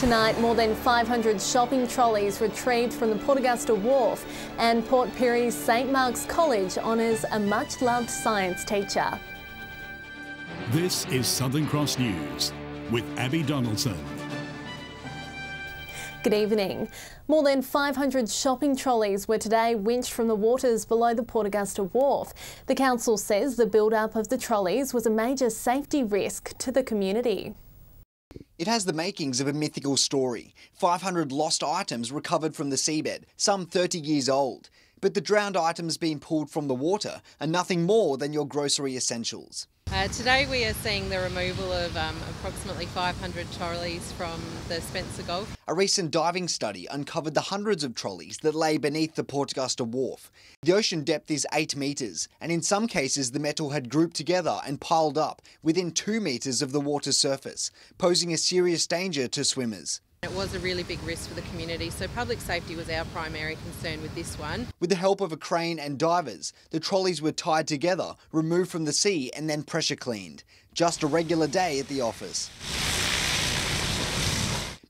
Tonight, more than 500 shopping trolleys retrieved from the Port Augusta Wharf, and Port Pirie's St Mark's College honours a much-loved science teacher. This is Southern Cross News with Abby Donaldson. Good evening. More than 500 shopping trolleys were today winched from the waters below the Port Augusta Wharf. The council says the build-up of the trolleys was a major safety risk to the community. It has the makings of a mythical story. 500 lost items recovered from the seabed, some 30 years old. But the drowned items being pulled from the water are nothing more than your grocery essentials. Today we are seeing the removal of approximately 500 trolleys from the Spencer Gulf. A recent diving study uncovered the hundreds of trolleys that lay beneath the Port Augusta Wharf. The ocean depth is 8 metres, and in some cases the metal had grouped together and piled up within 2 metres of the water's surface, posing a serious danger to swimmers. It was a really big risk for the community, so public safety was our primary concern with this one. With the help of a crane and divers, the trolleys were tied together, removed from the sea and then pressure cleaned. Just a regular day at the office.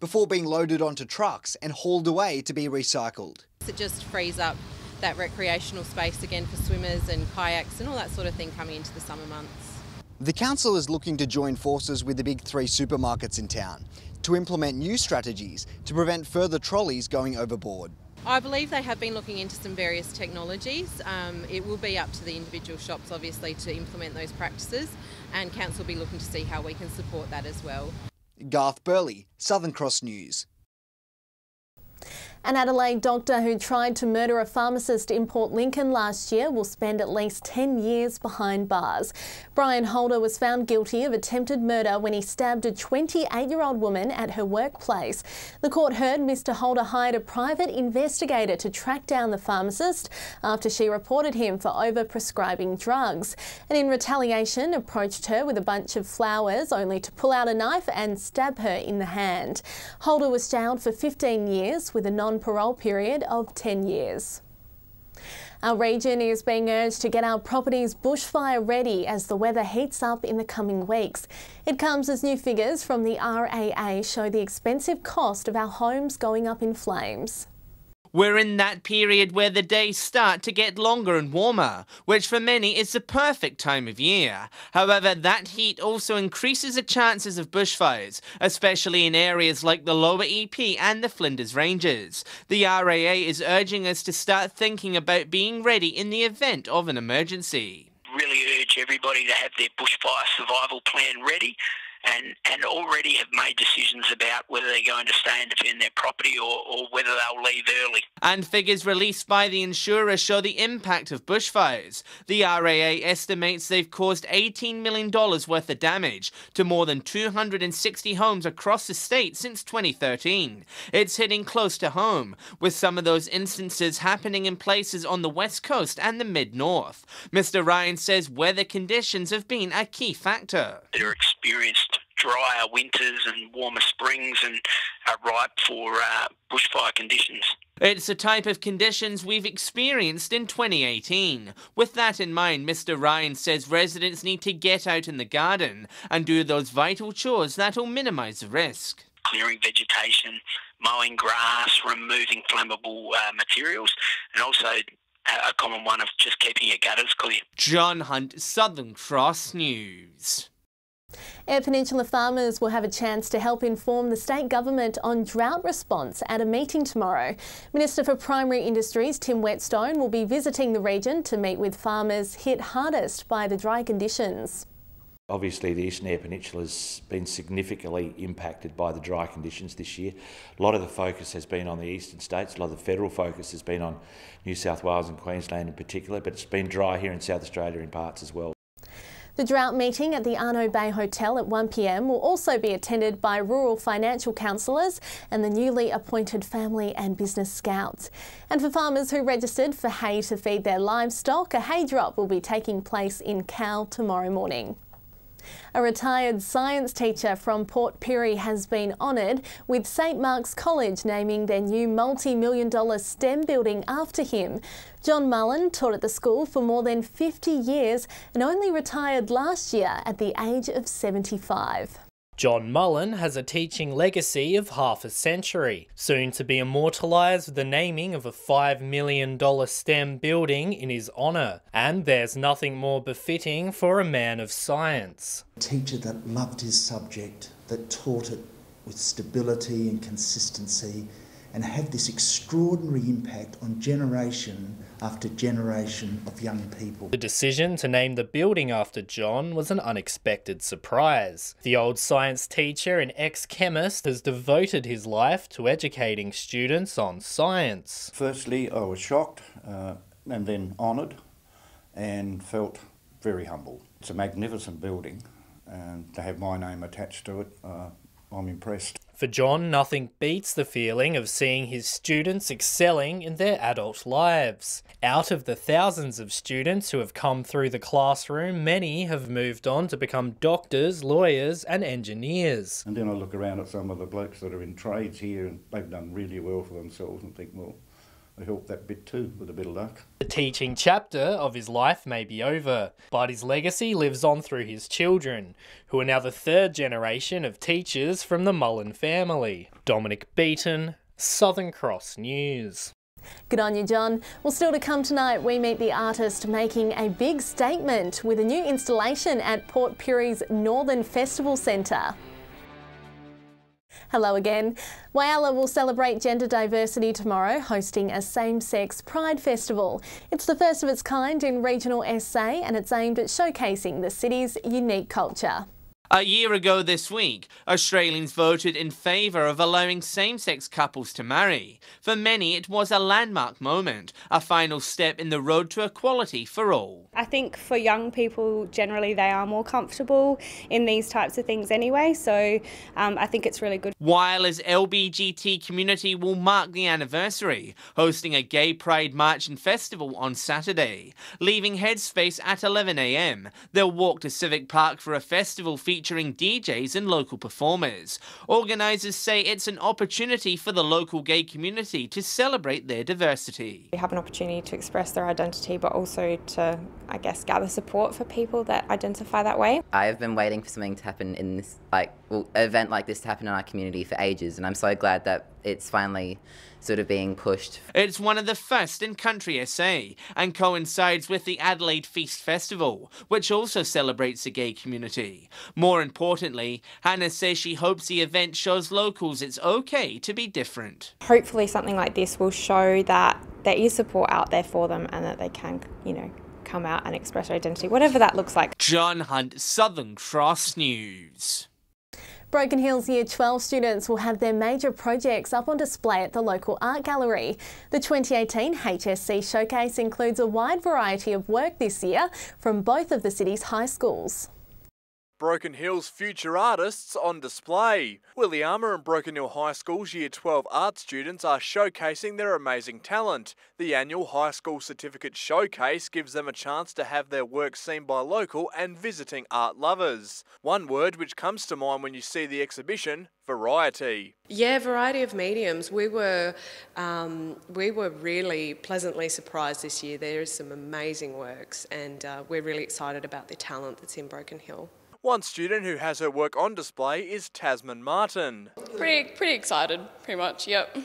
Before being loaded onto trucks and hauled away to be recycled. It just frees up that recreational space again for swimmers and kayaks and all that sort of thing coming into the summer months. The council is looking to join forces with the big 3 supermarkets in town to implement new strategies to prevent further trolleys going overboard. I believe they have been looking into some various technologies. It will be up to the individual shops obviously to implement those practices, and council will be looking to see how we can support that as well. Garth Burley, Southern Cross News. An Adelaide doctor who tried to murder a pharmacist in Port Lincoln last year will spend at least 10 years behind bars. Brian Holder was found guilty of attempted murder when he stabbed a 28-year-old woman at her workplace. The court heard Mr Holder hired a private investigator to track down the pharmacist after she reported him for over-prescribing drugs, and in retaliation approached her with a bunch of flowers only to pull out a knife and stab her in the hand. Holder was jailed for 15 years with a non-parole period of 10 years. Our region is being urged to get our properties bushfire ready as the weather heats up in the coming weeks. It comes as new figures from the RAA show the expensive cost of our homes going up in flames. We're in that period where the days start to get longer and warmer, which for many is the perfect time of year. However, that heat also increases the chances of bushfires, especially in areas like the Lower EP and the Flinders Ranges. The RAA is urging us to start thinking about being ready in the event of an emergency. Really urge everybody to have their bushfire survival plan ready and already have made decisions about whether they're going to stay and defend their property or whether they'll leave early. And figures released by the insurer show the impact of bushfires. The RAA estimates they've caused $18 million worth of damage to more than 260 homes across the state since 2013. It's hitting close to home, with some of those instances happening in places on the west coast and the mid-north. Mr Ryan says weather conditions have been a key factor. They're experienced drier winters and warmer springs and are ripe for bushfire conditions. It's the type of conditions we've experienced in 2018. With that in mind, Mr Ryan says residents need to get out in the garden and do those vital chores that'll minimise the risk. Clearing vegetation, mowing grass, removing flammable materials, and also a common one of just keeping your gutters clear. John Hunt, Southern Cross News. Eyre Peninsula farmers will have a chance to help inform the state government on drought response at a meeting tomorrow. Minister for Primary Industries Tim Whetstone will be visiting the region to meet with farmers hit hardest by the dry conditions. Obviously, the Eastern Eyre Peninsula has been significantly impacted by the dry conditions this year. A lot of the focus has been on the eastern states, a lot of the federal focus has been on New South Wales and Queensland in particular, but it's been dry here in South Australia in parts as well. The drought meeting at the Arno Bay Hotel at 1 p.m. will also be attended by rural financial counsellors and the newly appointed Family and Business Scouts. And for farmers who registered for hay to feed their livestock, a hay drop will be taking place in Cal tomorrow morning. A retired science teacher from Port Pirie has been honoured, with St Mark's College naming their new multi-million-dollar STEM building after him. John Mullen taught at the school for more than 50 years and only retired last year at the age of 75. John Mullen has a teaching legacy of half a century, soon to be immortalised with the naming of a $5 million STEM building in his honour, and there's nothing more befitting for a man of science. A teacher that loved his subject, that taught it with stability and consistency, and had this extraordinary impact on generation after generation of young people. The decision to name the building after John was an unexpected surprise. The old science teacher and ex-chemist has devoted his life to educating students on science. Firstly, I was shocked and then honoured and felt very humble. It's a magnificent building, and to have my name attached to it, I'm impressed. For John, nothing beats the feeling of seeing his students excelling in their adult lives. Out of the thousands of students who have come through the classroom, many have moved on to become doctors, lawyers and engineers. And then I look around at some of the blokes that are in trades here and they've done really well for themselves and think, well, I helped that bit too, with a bit of luck. The teaching chapter of his life may be over, but his legacy lives on through his children, who are now the third generation of teachers from the Mullen family. Dominic Beaton, Southern Cross News. Good on you, John. Well, still to come tonight, we meet the artist making a big statement with a new installation at Port Pirie's Northern Festival Centre. Hello again. Whyalla will celebrate gender diversity tomorrow, hosting a same-sex Pride Festival. It's the first of its kind in regional SA and it's aimed at showcasing the city's unique culture. A year ago this week, Australians voted in favour of allowing same-sex couples to marry. For many, it was a landmark moment, a final step in the road to equality for all. I think for young people, generally they are more comfortable in these types of things anyway, so I think it's really good. Whyalla's LBGT community will mark the anniversary, hosting a gay pride march and festival on Saturday. Leaving Headspace at 11 a.m, they'll walk to Civic Park for a festival featuring DJs and local performers. Organisers say it's an opportunity for the local gay community to celebrate their diversity. We have an opportunity to express their identity, but also to, I guess, gather support for people that identify that way. I've been waiting for something to happen in this, an event like this to happen in our community for ages, and I'm so glad that it's finally sort of being pushed. It's one of the first in country SA and coincides with the Adelaide Feast Festival, which also celebrates the gay community. More importantly, Hannah says she hopes the event shows locals it's okay to be different. Hopefully something like this will show that there is support out there for them and that they can, come out and express their identity, whatever that looks like. John Hunt, Southern Cross News. Broken Hill's Year 12 students will have their major projects up on display at the local art gallery. The 2018 HSC Showcase includes a wide variety of work this year from both of the city's high schools. Broken Hill's future artists on display. Williama and Broken Hill High School's Year 12 art students are showcasing their amazing talent. The annual High School Certificate Showcase gives them a chance to have their work seen by local and visiting art lovers. One word which comes to mind when you see the exhibition: variety. Yeah, variety of mediums. We were really pleasantly surprised this year. There is some amazing works and we're really excited about the talent that's in Broken Hill. One student who has her work on display is Tasman Martin. Pretty excited, pretty much, yep.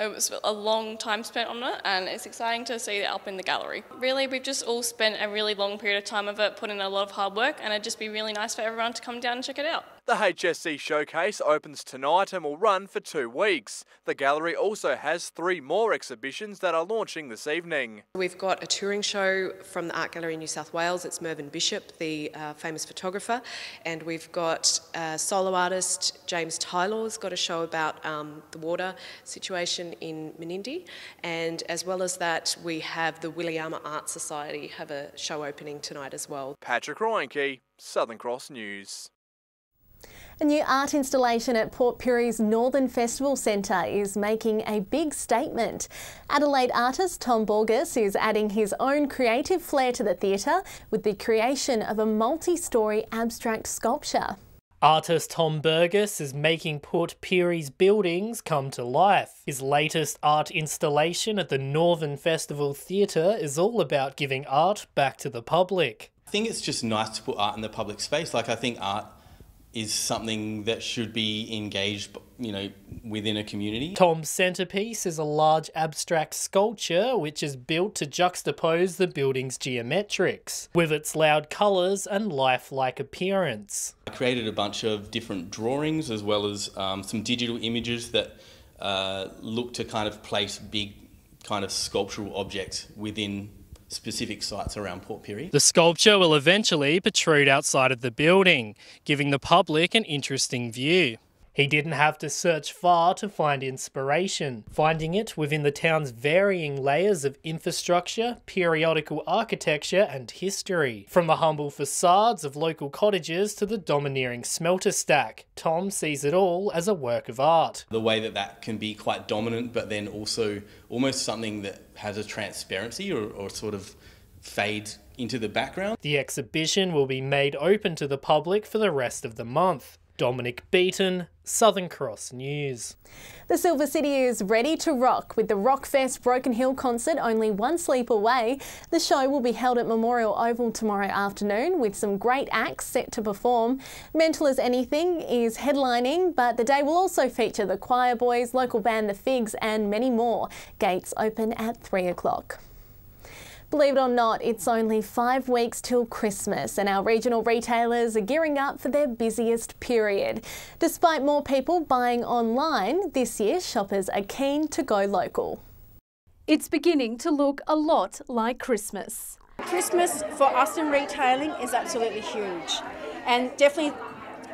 It was a long time spent on it and it's exciting to see it up in the gallery. Really, we've just all spent a really long period of time of it, put in a lot of hard work, and it'd just be really nice for everyone to come down and check it out. The HSC Showcase opens tonight and will run for 2 weeks. The gallery also has 3 more exhibitions that are launching this evening. We've got a touring show from the Art Gallery in New South Wales. It's Mervyn Bishop, the famous photographer, and we've got solo artist James Taylor's got a show about the water situation in Menindee, and as well as that we have the Williama Art Society have a show opening tonight as well. Patrick Reinke, Southern Cross News. A new art installation at Port Pirie's Northern Festival Centre is making a big statement. Adelaide artist Tom Borges is adding his own creative flair to the theatre with the creation of a multi-storey abstract sculpture. Artist Tom Burgess is making Port Pirie's buildings come to life. His latest art installation at the Northern Festival Theatre is all about giving art back to the public. I think it's just nice to put art in the public space. I think art is something that should be engaged, within a community. Tom's centrepiece is a large abstract sculpture which is built to juxtapose the building's geometrics, with its loud colours and lifelike appearance. I created a bunch of different drawings as well as some digital images that look to kind of place big kind of sculptural objects within specific sites around Port Pirie. The sculpture will eventually protrude outside of the building, giving the public an interesting view. He didn't have to search far to find inspiration, finding it within the town's varying layers of infrastructure, periodical architecture and history. From the humble facades of local cottages to the domineering smelter stack, Tom sees it all as a work of art. The way that can be quite dominant, but then also almost something that has a transparency or sort of fades into the background. The exhibition will be made open to the public for the rest of the month. Dominic Beaton, Southern Cross News. The Silver City is ready to rock with the Rockfest Broken Hill concert only one sleep away. The show will be held at Memorial Oval tomorrow afternoon with some great acts set to perform. Mental as Anything is headlining, but the day will also feature the Choir Boys, local band The Figs and many more. Gates open at 3 o'clock. Believe it or not, it's only 5 weeks till Christmas and our regional retailers are gearing up for their busiest period. Despite more people buying online, this year shoppers are keen to go local. It's beginning to look a lot like Christmas. Christmas for us in retailing is absolutely huge, and definitely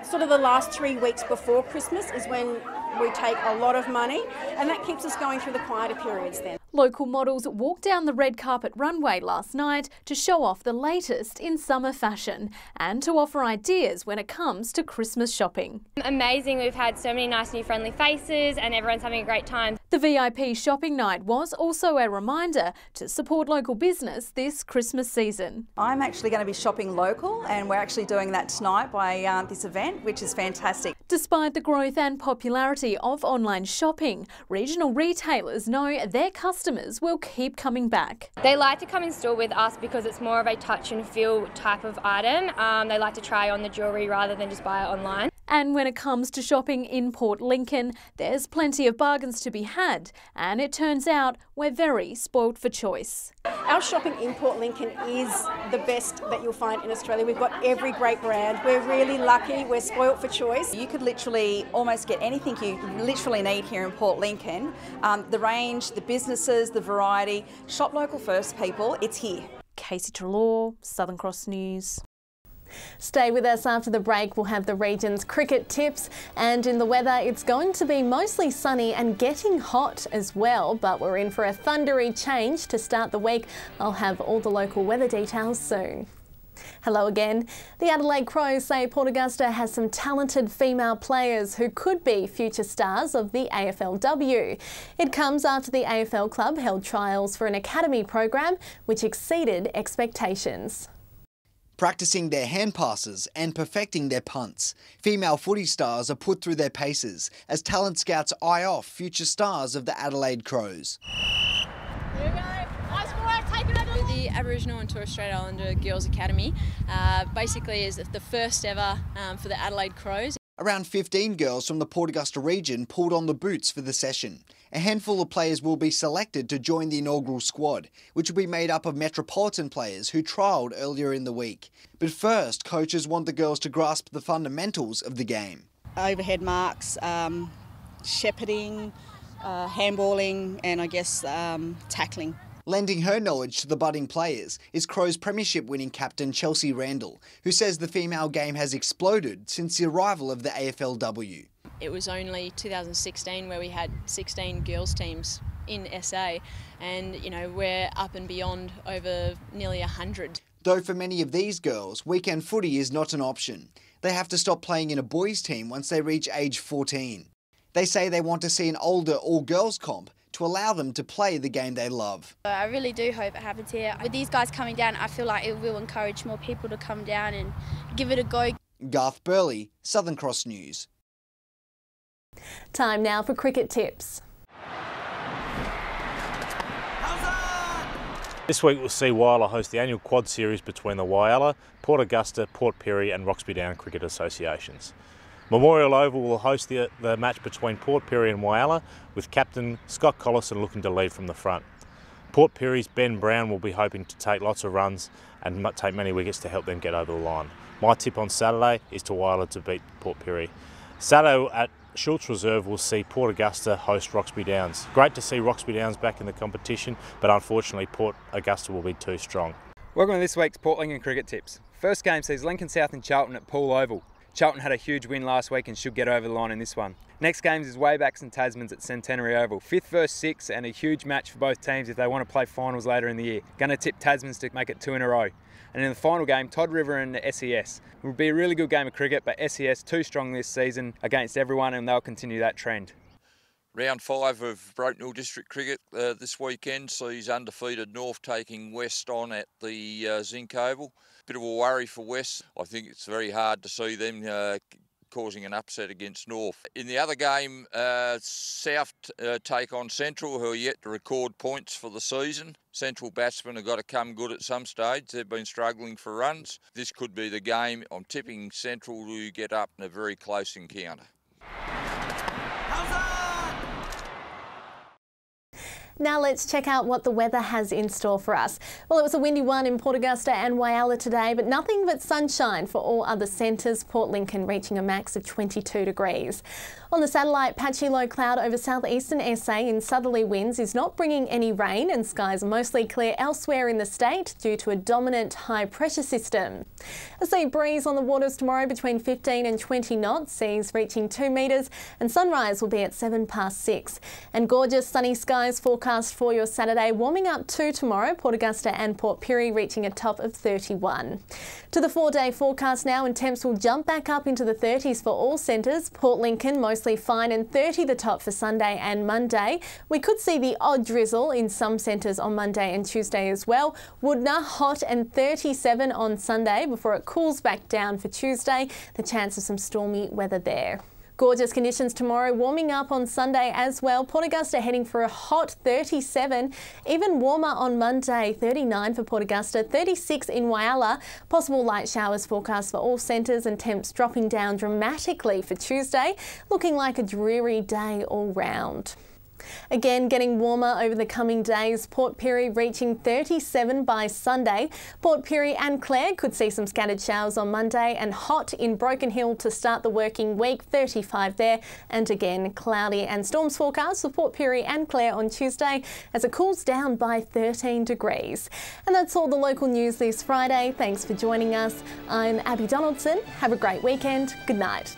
sort of the last 3 weeks before Christmas is when we take a lot of money, and that keeps us going through the quieter periods then. Local models walked down the red carpet runway last night to show off the latest in summer fashion and to offer ideas when it comes to Christmas shopping. Amazing, we've had so many nice new friendly faces and everyone's having a great time. The VIP shopping night was also a reminder to support local business this Christmas season. I'm actually going to be shopping local, and we're actually doing that tonight by this event, which is fantastic. Despite the growth and popularity of online shopping, regional retailers know their customers will keep coming back. They like to come in store with us because it's more of a touch and feel type of item. They like to try on the jewellery rather than just buy it online. And when it comes to shopping in Port Lincoln, there's plenty of bargains to be had, and it turns out we're very spoilt for choice. Our shopping in Port Lincoln is the best that you'll find in Australia. We've got every great brand. We're really lucky. We're spoilt for choice. You could literally almost get anything you literally need here in Port Lincoln. The range, the businesses, the variety. Shop local first, people. It's here. Casey Trelaw, Southern Cross News. Stay with us after the break. We'll have the region's cricket tips, and in the weather it's going to be mostly sunny and getting hot as well, but we're in for a thundery change to start the week. I'll have all the local weather details soon. Hello again. The Adelaide Crows say Port Augusta has some talented female players who could be future stars of the AFLW. It comes after the AFL club held trials for an academy program which exceeded expectations. Practicing their hand passes and perfecting their punts, female footy stars are put through their paces as talent scouts eye off future stars of the Adelaide Crows. The Aboriginal and Torres Strait Islander Girls Academy basically is the first ever for the Adelaide Crows. Around 15 girls from the Port Augusta region pulled on the boots for the session. A handful of players will be selected to join the inaugural squad, which will be made up of metropolitan players who trialled earlier in the week. But first, coaches want the girls to grasp the fundamentals of the game. Overhead marks, shepherding, handballing and I guess tackling. Lending her knowledge to the budding players is Crows premiership-winning captain Chelsea Randall, who says the female game has exploded since the arrival of the AFLW. It was only 2016 where we had 16 girls teams in SA, and we're up and beyond over nearly 100. Though for many of these girls, weekend footy is not an option. They have to stop playing in a boys' team once they reach age 14. They say they want to see an older all-girls comp to allow them to play the game they love. I really do hope it happens here. With these guys coming down, I feel like it will encourage more people to come down and give it a go. Garth Burley, Southern Cross News. Time now for cricket tips. This week we'll see Whyalla host the annual quad series between the Whyalla, Port Augusta, Port Pirie and Roxby Down Cricket Associations. Memorial Oval will host the match between Port Pirie and Whyalla, with captain Scott Collison looking to lead from the front. Port Pirie's Ben Brown will be hoping to take lots of runs and take many wickets to help them get over the line. My tip on Saturday is to Whyalla to beat Port Pirie. Saturday at Schultz Reserve will see Port Augusta host Roxby Downs. Great to see Roxby Downs back in the competition, but unfortunately Port Augusta will be too strong. Welcome to this week's Port Lincoln Cricket Tips. First game sees Lincoln South and Charlton at Poole Oval. Charlton had a huge win last week and should get over the line in this one. Next games is Waybacks and Tasmans at Centenary Oval. 5th versus 6th and a huge match for both teams if they want to play finals later in the year. Going to tip Tasmans to make it 2 in a row. And in the final game, Todd River and SES. It will be a really good game of cricket, but SES too strong this season against everyone and they'll continue that trend. Round 5 of Broken Hill District Cricket this weekend sees undefeated North taking West on at the Zinc Oval. Bit of a worry for West. I think it's very hard to see them causing an upset against North. In the other game, South take on Central, who are yet to record points for the season. Central batsmen have got to come good at some stage. They've been struggling for runs. This could be the game. I'm tipping Central to get up in a very close encounter. Now let's check out what the weather has in store for us. Well, it was a windy one in Port Augusta and Whyalla today, but nothing but sunshine for all other centres, Port Lincoln reaching a max of 22 degrees. On the satellite, patchy low cloud over southeastern SA in southerly winds is not bringing any rain, and skies are mostly clear elsewhere in the state due to a dominant high pressure system. A sea breeze on the waters tomorrow between 15 and 20 knots, seas reaching 2 metres, and sunrise will be at 6:07. And gorgeous sunny skies forecast for your Saturday, warming up to tomorrow, Port Augusta and Port Pirie reaching a top of 31. To the 4-day forecast now, and temps will jump back up into the 30s for all centres. Port Lincoln mostly fine and 30 the top for Sunday and Monday. We could see the odd drizzle in some centres on Monday and Tuesday as well. Woodner hot and 37 on Sunday before it cools back down for Tuesday. The chance of some stormy weather there. Gorgeous conditions tomorrow, warming up on Sunday as well. Port Augusta heading for a hot 37, even warmer on Monday, 39 for Port Augusta, 36 in Whyalla. Possible light showers forecast for all centres, and temps dropping down dramatically for Tuesday, looking like a dreary day all round. Again, getting warmer over the coming days. Port Pirie reaching 37 by Sunday. Port Pirie and Clare could see some scattered showers on Monday, and hot in Broken Hill to start the working week, 35 there. And again, cloudy and storms forecast for Port Pirie and Clare on Tuesday as it cools down by 13 degrees. And that's all the local news this Friday. Thanks for joining us. I'm Abby Donaldson. Have a great weekend. Good night.